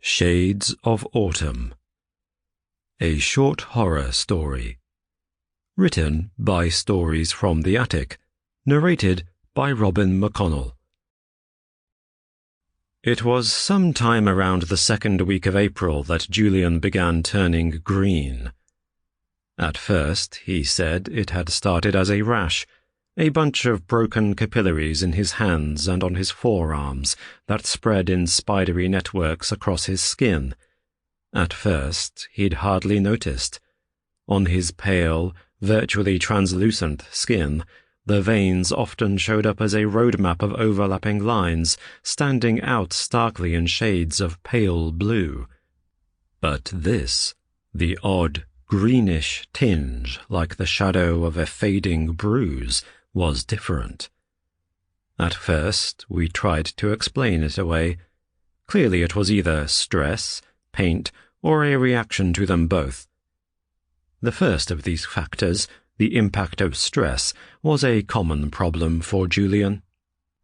Shades of Autumn. A short horror story. Written by Stories from the Attic. Narrated by Robin Mcconnell. It was some time around the second week of April that Julian began turning green. At first, he said, it had started as a rash, a bunch of broken capillaries in his hands and on his forearms that spread in spidery networks across his skin. At first, he'd hardly noticed. On his pale, virtually translucent skin, the veins often showed up as a roadmap of overlapping lines, standing out starkly in shades of pale blue. But this, the odd, greenish tinge like the shadow of a fading bruise, was different. At first, we tried to explain it away. Clearly it was either stress, paint, or a reaction to them both. The first of these factors, the impact of stress, was a common problem for Julian.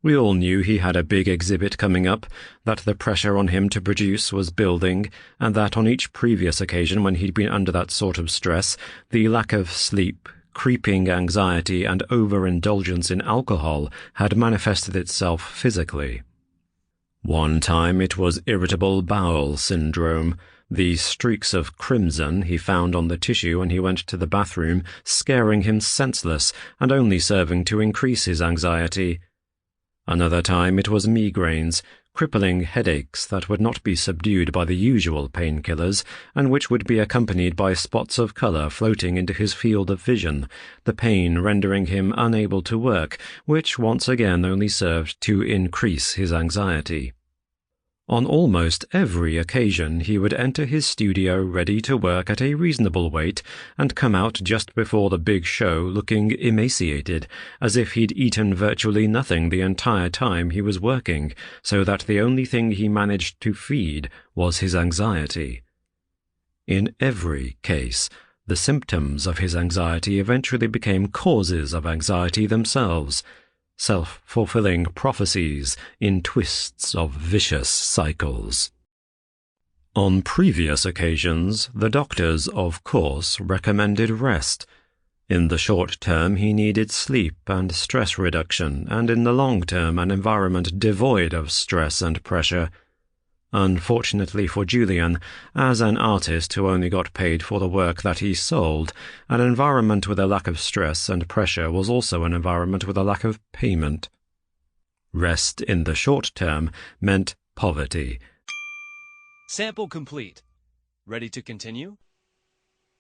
We all knew he had a big exhibit coming up, that the pressure on him to produce was building, and that on each previous occasion when he'd been under that sort of stress, the lack of sleep, creeping anxiety, and overindulgence in alcohol had manifested itself physically. One time it was irritable bowel syndrome, the streaks of crimson he found on the tissue when he went to the bathroom scaring him senseless and only serving to increase his anxiety. Another time it was migraines, crippling headaches that would not be subdued by the usual painkillers and which would be accompanied by spots of colour floating into his field of vision, the pain rendering him unable to work, which once again only served to increase his anxiety. On almost every occasion he would enter his studio ready to work at a reasonable weight and come out just before the big show looking emaciated, as if he'd eaten virtually nothing the entire time he was working, so that the only thing he managed to feed was his anxiety. In every case, the symptoms of his anxiety eventually became causes of anxiety themselves, self-fulfilling prophecies in twists of vicious cycles. On previous occasions, the doctors, of course, recommended rest. In the short term, he needed sleep and stress reduction, and in the long term, an environment devoid of stress and pressure. Unfortunately for Julian, as an artist who only got paid for the work that he sold, an environment with a lack of stress and pressure was also an environment with a lack of payment. Rest in the short term meant poverty. Sample complete. Ready to continue?